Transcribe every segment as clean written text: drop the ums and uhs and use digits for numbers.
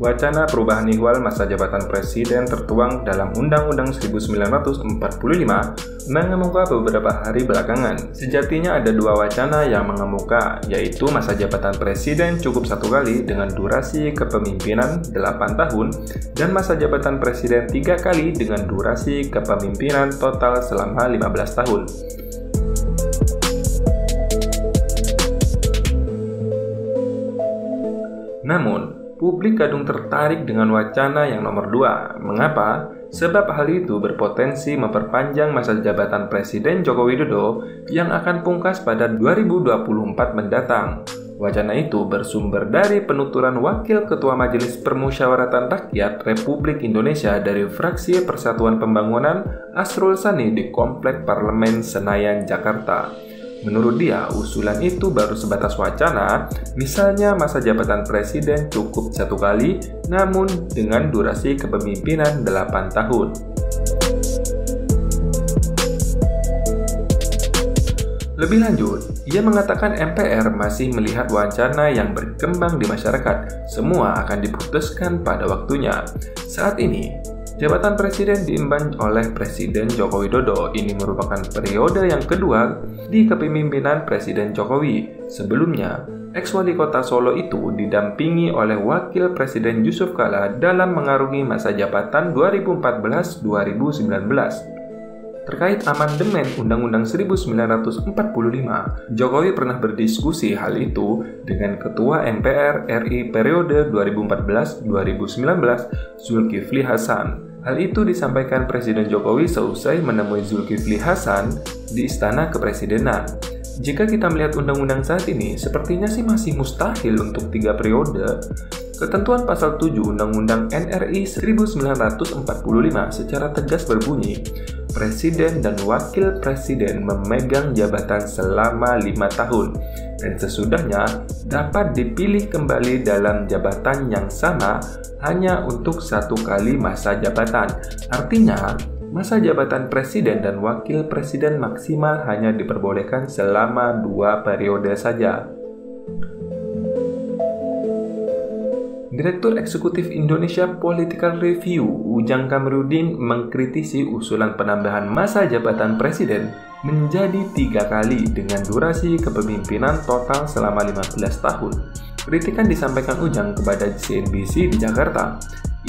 Wacana perubahan ihwal masa jabatan presiden tertuang dalam Undang-Undang 1945 mengemuka beberapa hari belakangan. Sejatinya ada dua wacana yang mengemuka, yaitu masa jabatan presiden cukup satu kali dengan durasi kepemimpinan 8 tahun dan masa jabatan presiden 3 kali dengan durasi kepemimpinan total selama 15 tahun. Namun, publik kadung tertarik dengan wacana yang nomor 2. Mengapa? Sebab hal itu berpotensi memperpanjang masa jabatan Presiden Joko Widodo yang akan pungkas pada 2024 mendatang. Wacana itu bersumber dari penuturan Wakil Ketua Majelis Permusyawaratan Rakyat Republik Indonesia dari fraksi Persatuan Pembangunan Asrul Sani di Komplek Parlemen Senayan, Jakarta. Menurut dia, usulan itu baru sebatas wacana, misalnya masa jabatan presiden cukup satu kali, namun dengan durasi kepemimpinan 8 tahun. Lebih lanjut, ia mengatakan MPR masih melihat wacana yang berkembang di masyarakat. Semua akan diputuskan pada waktunya. Saat ini, jabatan presiden diemban oleh Presiden Joko Widodo. Ini merupakan periode yang kedua di kepemimpinan Presiden Jokowi. Sebelumnya, ex-wali kota Solo itu didampingi oleh Wakil Presiden Yusuf Kala dalam mengarungi masa jabatan 2014-2019. Terkait amandemen Undang-Undang 1945, Jokowi pernah berdiskusi hal itu dengan Ketua MPR RI periode 2014-2019, Zulkifli Hasan. Hal itu disampaikan Presiden Jokowi seusai menemui Zulkifli Hasan di Istana Kepresidenan. Jika kita melihat undang-undang saat ini, sepertinya sih masih mustahil untuk 3 periode. Ketentuan pasal 7 Undang-Undang NRI 1945 secara tegas berbunyi, Presiden dan Wakil Presiden memegang jabatan selama 5 tahun dan sesudahnya dapat dipilih kembali dalam jabatan yang sama hanya untuk 1 kali masa jabatan. Artinya, masa jabatan Presiden dan Wakil Presiden maksimal hanya diperbolehkan selama 2 periode saja. Direktur Eksekutif Indonesia Political Review, Ujang Kamarudin, mengkritisi usulan penambahan masa jabatan presiden menjadi 3 kali dengan durasi kepemimpinan total selama 15 tahun. Kritikan disampaikan Ujang kepada CNBC di Jakarta.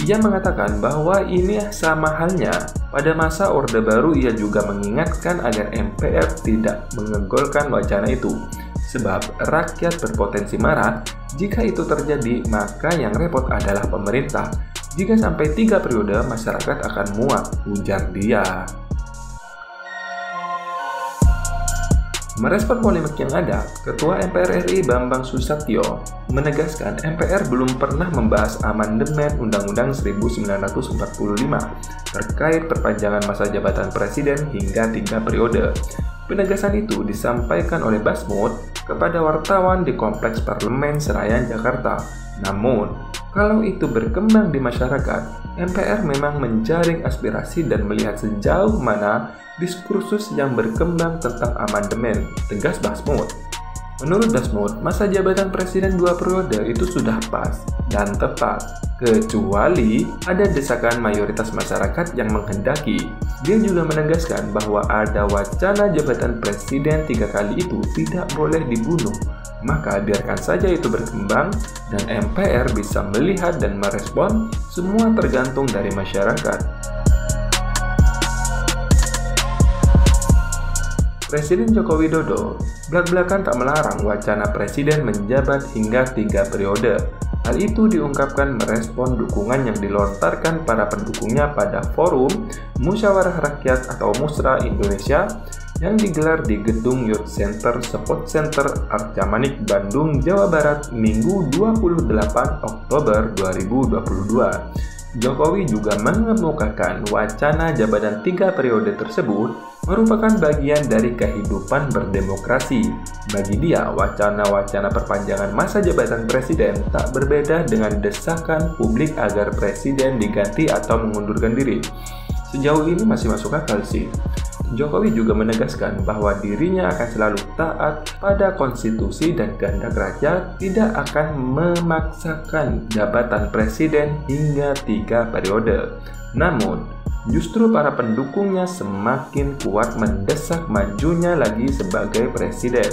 Ia mengatakan bahwa ini sama halnya pada masa Orde Baru. Ia juga mengingatkan agar MPR tidak mengegolkan wacana itu. Sebab rakyat berpotensi marah. Jika itu terjadi, maka yang repot adalah pemerintah. Jika sampai 3 periode, masyarakat akan muak, ujar dia. Merespon polemik yang ada, Ketua MPR RI Bambang Susatyo menegaskan MPR belum pernah membahas amandemen Undang-Undang 1945 terkait perpanjangan masa jabatan presiden hingga 3 periode. Penegasan itu disampaikan oleh Basmud kepada wartawan di Kompleks Parlemen Senayan, Jakarta. Namun, kalau itu berkembang di masyarakat, MPR memang menjaring aspirasi dan melihat sejauh mana diskursus yang berkembang tentang amandemen, tegas Basmud. Menurut Basmud, masa jabatan presiden 2 periode itu sudah pas dan tepat, kecuali ada desakan mayoritas masyarakat yang menghendaki. Dia juga menegaskan bahwa ada wacana jabatan presiden 3 kali itu tidak boleh dibunuh. Maka biarkan saja itu berkembang dan MPR bisa melihat dan merespon, semua tergantung dari masyarakat. Presiden Joko Widodo belak-belakan tak melarang wacana presiden menjabat hingga 3 periode. Hal itu diungkapkan merespon dukungan yang dilontarkan para pendukungnya pada forum Musyawarah Rakyat atau Musra Indonesia yang digelar di Gedung Youth Center Sport Center Arca Manik, Bandung, Jawa Barat, Minggu 28 Oktober 2022. Jokowi juga mengemukakan wacana jabatan 3 periode tersebut merupakan bagian dari kehidupan berdemokrasi. Bagi dia, wacana-wacana perpanjangan masa jabatan presiden tak berbeda dengan desakan publik agar presiden diganti atau mengundurkan diri. Sejauh ini masih masuk akal sih. Jokowi juga menegaskan bahwa dirinya akan selalu taat pada konstitusi dan kehendak rakyat, tidak akan memaksakan jabatan presiden hingga 3 periode. Namun, justru para pendukungnya semakin kuat mendesak majunya lagi sebagai presiden.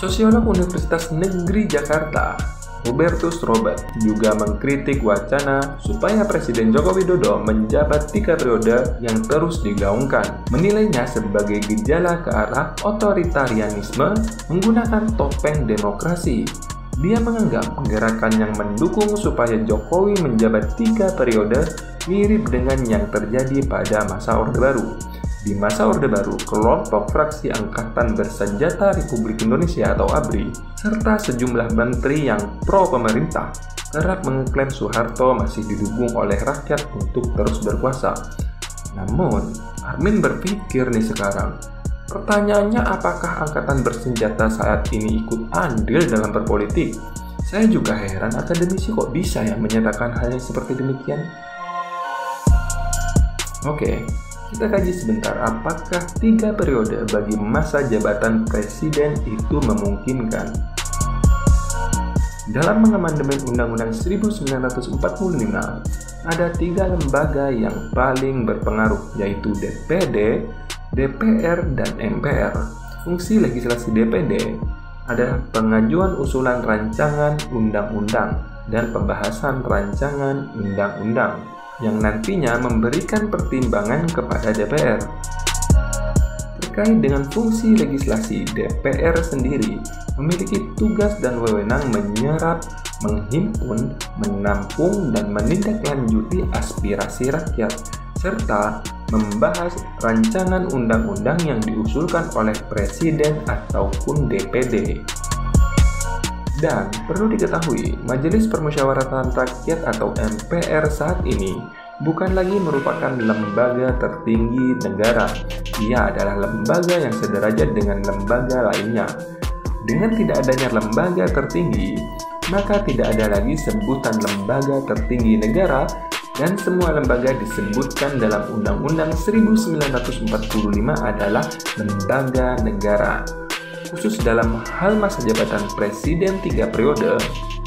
Sosiolog Universitas Negeri Jakarta, Hubertus Robert, juga mengkritik wacana supaya Presiden Joko Widodo menjabat 3 periode yang terus digaungkan. Menilainya sebagai gejala ke arah otoritarianisme menggunakan topeng demokrasi. Dia menganggap gerakan yang mendukung supaya Jokowi menjabat 3 periode mirip dengan yang terjadi pada masa Orde Baru. Di masa Orde Baru, kelompok fraksi Angkatan Bersenjata Republik Indonesia atau ABRI, serta sejumlah menteri yang pro pemerintah, kerap mengklaim Soeharto masih didukung oleh rakyat untuk terus berkuasa. Namun, Armin berpikir nih sekarang, pertanyaannya apakah Angkatan Bersenjata saat ini ikut andil dalam berpolitik? Saya juga heran akademisi kok bisa ya menyatakan hal yang seperti demikian. Oke. Kita kaji sebentar apakah 3 periode bagi masa jabatan presiden itu memungkinkan. Dalam mengamandemen Undang-Undang 1945, ada 3 lembaga yang paling berpengaruh, yaitu DPD, DPR, dan MPR. Fungsi legislasi DPD adalah pengajuan usulan rancangan undang-undang dan pembahasan rancangan undang-undang yang nantinya memberikan pertimbangan kepada DPR. Terkait dengan fungsi legislasi, DPR sendiri memiliki tugas dan wewenang menyerap, menghimpun, menampung, dan menindaklanjuti aspirasi rakyat, serta membahas rancangan undang-undang yang diusulkan oleh Presiden ataupun DPD. Dan perlu diketahui, Majelis Permusyawaratan Rakyat atau MPR saat ini bukan lagi merupakan lembaga tertinggi negara. Ia adalah lembaga yang sederajat dengan lembaga lainnya. Dengan tidak adanya lembaga tertinggi, maka tidak ada lagi sebutan lembaga tertinggi negara dan semua lembaga disebutkan dalam Undang-Undang 1945 adalah lembaga negara. Khusus dalam hal masa jabatan presiden 3 periode,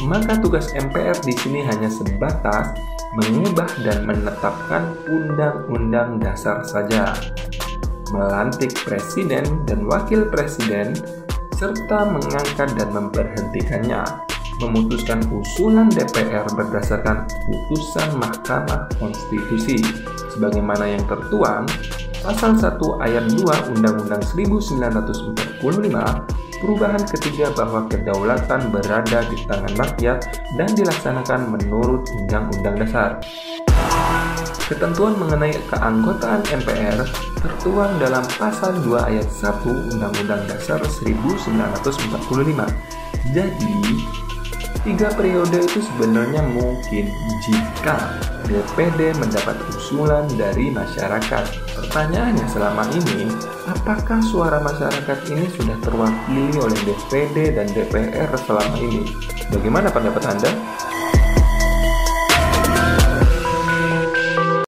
maka tugas MPR di sini hanya sebatas mengubah dan menetapkan undang-undang dasar saja, melantik presiden dan wakil presiden, serta mengangkat dan memberhentikannya, memutuskan usulan DPR berdasarkan putusan Mahkamah Konstitusi, sebagaimana yang tertuang Pasal 1 Ayat 2 Undang-Undang 1945, perubahan ketiga bahwa kedaulatan berada di tangan rakyat dan dilaksanakan menurut Undang-Undang Dasar. Ketentuan mengenai keanggotaan MPR tertuang dalam Pasal 2 Ayat 1 Undang-Undang Dasar 1945. Jadi, 3 periode itu sebenarnya mungkin jika DPD mendapat usulan dari masyarakat. Pertanyaannya selama ini, apakah suara masyarakat ini sudah terwakili oleh DPD dan DPR selama ini? Bagaimana pendapat Anda?